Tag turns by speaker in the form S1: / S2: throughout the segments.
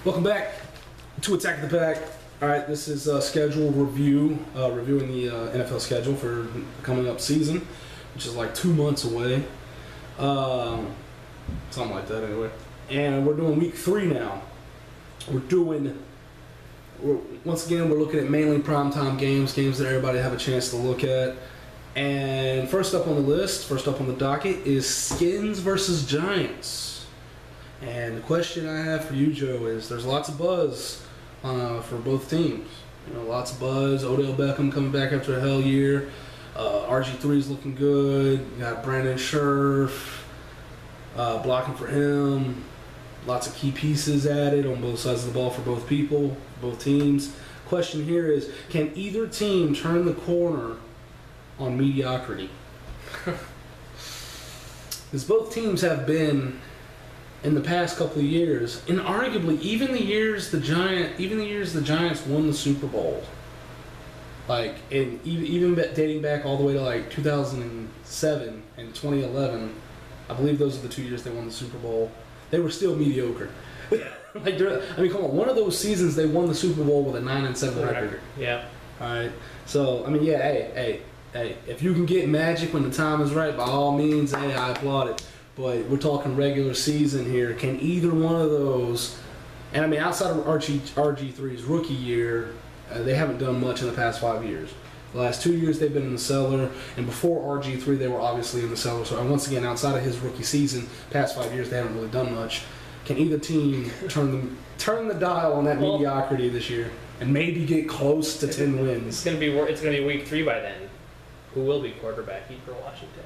S1: Welcome back to Attack the Pack. All right, this is a schedule review, reviewing the NFL schedule for the coming up season, which is like 2 months away, something like that anyway. And we're doing week 3 now. Once again, we're looking at mainly primetime games that everybody have a chance to look at. And first up on the list, first up on the docket is Skins versus Giants. And the question I have for you, Joe, is there's lots of buzz for both teams. You know, lots of buzz. Odell Beckham coming back after a hell year. RG3 is looking good. You got Brandon Scherff blocking for him. Lots of key pieces added on both sides of the ball for both teams. Question here is, can either team turn the corner on mediocrity? Because both teams have been, in the past couple of years, and arguably even the years the Giants won the Super Bowl, like even dating back all the way to like 2007 and 2011, I believe those are the 2 years they won the Super Bowl. They were still mediocre. Come on, one of those seasons they won the Super Bowl with a 9-7 record.
S2: Yeah.
S1: All right. So hey, if you can get magic when the time is right, by all means, hey, I applaud it. But we're talking regular season here. Can either one of those, and I mean outside of RG3's rookie year, they haven't done much in the past 5 years. The last 2 years they've been in the cellar, and before RG3 they were obviously in the cellar. So once again, outside of his rookie season, past 5 years they haven't really done much. Can either team turn the dial on that mediocrity this year and maybe get close to 10 wins?
S2: It's gonna be week 3 by then. Who will be quarterbacking for Washington?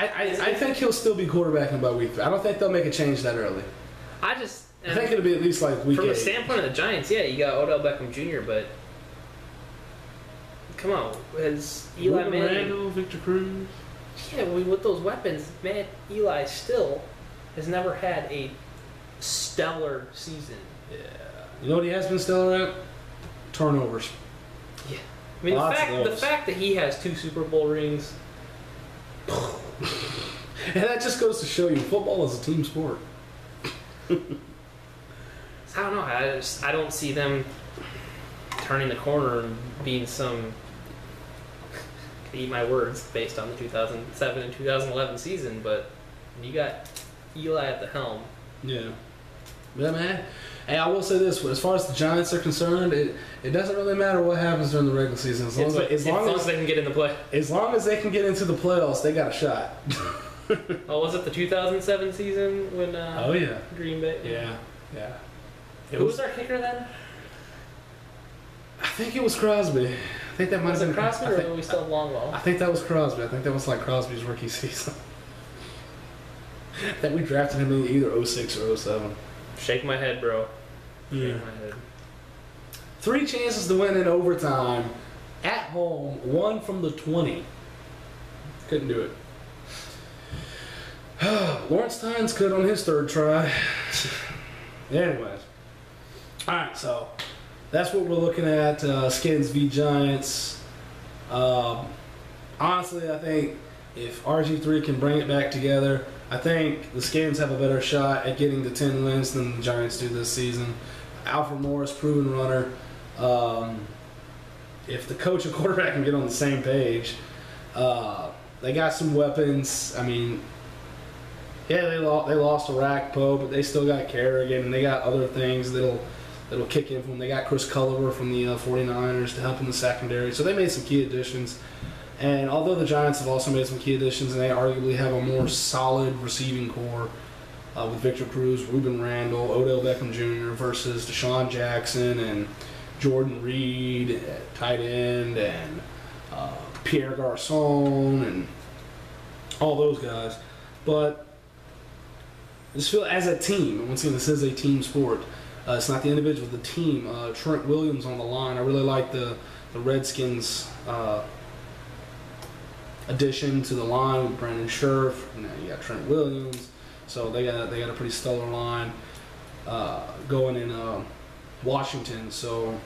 S1: I think he'll still be quarterbacking by week 3. I don't think they'll make a change that early. I think it'll be at least like week 8.
S2: From the standpoint of the Giants, yeah, you got Odell Beckham Jr., but come on, has Eli Manning,
S1: Randall, Victor Cruz?
S2: Yeah, with those weapons, man, Eli still has never had a stellar season.
S1: Yeah. You know what he has been stellar at? Turnovers.
S2: Yeah. I mean, the fact that he has 2 Super Bowl rings.
S1: And that just goes to show you, football is a team sport.
S2: I don't know. I don't see them turning the corner and being some. Eat my words based on the 2007 and 2011 season, but you got Eli at the helm.
S1: Yeah. Yeah, man. Hey, I will say this: as far as the Giants are concerned, it doesn't really matter what happens during the regular season. As long as
S2: they can get in the play.
S1: As long as they can get into the playoffs, they got a shot.
S2: Oh, was it the 2007 season when?
S1: Oh yeah.
S2: Green Bay.
S1: Yeah.
S2: Who was our kicker then?
S1: I think it was Crosby. I think that might have been
S2: Crosby, or were we still have Longwell?
S1: I think that was Crosby. I think that was like Crosby's rookie season. That we drafted him in either 06 or 07.
S2: Shake my head, bro.
S1: Yeah.
S2: Shake my head.
S1: 3 chances to win in overtime at home, 1 from the 20. Couldn't do it. Lawrence Tynes could on his 3rd try. Anyways. Alright, so that's what we're looking at. Skins v Giants. Honestly, I think if RG3 can bring it back together, I think the Skins have a better shot at getting to 10 wins than the Giants do this season. Alfred Morris, proven runner. If the coach and quarterback can get on the same page, they got some weapons. I mean, yeah, they lost to Rakpo, but they still got Kerrigan, and they got other things that'll kick in from them. They got Chris Culliver from the 49ers to help in the secondary. So they made some key additions. And although the Giants have also made some key additions, and they arguably have a more solid receiving core with Victor Cruz, Ruben Randall, Odell Beckham Jr. versus Deshaun Jackson and Jordan Reed at tight end, and Pierre Garçon and all those guys. But I just feel as a team, and once again, this is a team sport. It's not the individual, the team. Trent Williams on the line. I really like the Redskins addition to the line with Brandon Scherff. You got Trent Williams, so they got a pretty stellar line going in Washington. So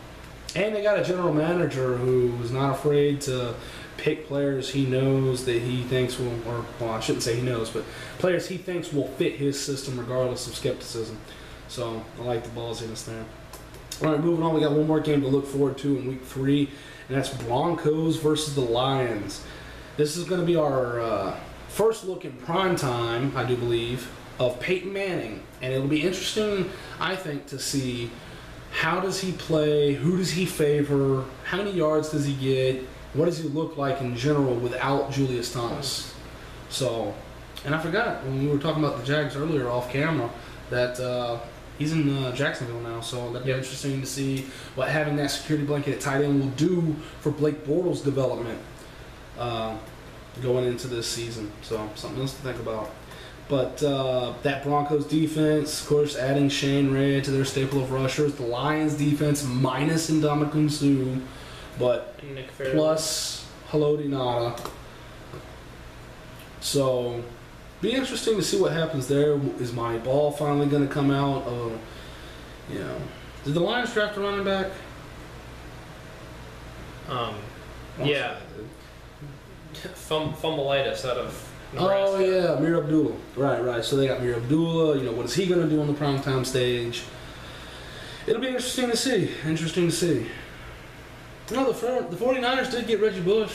S1: And they got a general manager who is not afraid to pick players he knows that he thinks will, or well, I shouldn't say he knows, but players he thinks will fit his system regardless of skepticism. So I like the ballsiness there. All right, moving on. We got one more game to look forward to in Week 3, and that's Broncos versus the Lions. This is going to be our first look in prime time, I do believe, of Peyton Manning, and it'll be interesting, I think, to see how does he play, who does he favor, how many yards does he get, what does he look like in general without Julius Thomas. So, and I forgot when we were talking about the Jags earlier off camera that he's in Jacksonville now, so that'd be interesting to see what having that security blanket at tight end will do for Blake Bortles' development going into this season. So something else to think about. But that Broncos defense, of course, adding Shane Ray to their staple of rushers. The Lions defense minus Ndamukong Suh, but plus Haloti Ngata. So be interesting to see what happens there. Is my ball finally going to come out? You know, did the Lions draft a running back?
S2: Yeah. Fumbleitis out of Nebraska.
S1: Oh yeah, Amir Abdullah. Right. So they got Amir Abdullah. You know, what is he going to do on the primetime stage? It'll be interesting to see. No, the 49ers did get Reggie Bush,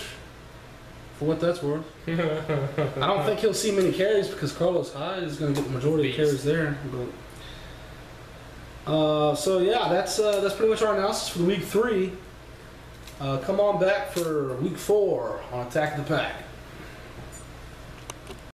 S1: for what that's worth. I don't think he'll see many carries because Carlos Hyde is going to get the majority of carries there. But so yeah, that's pretty much our analysis for the Week 3. Come on back for Week 4 on Attack of the Pack.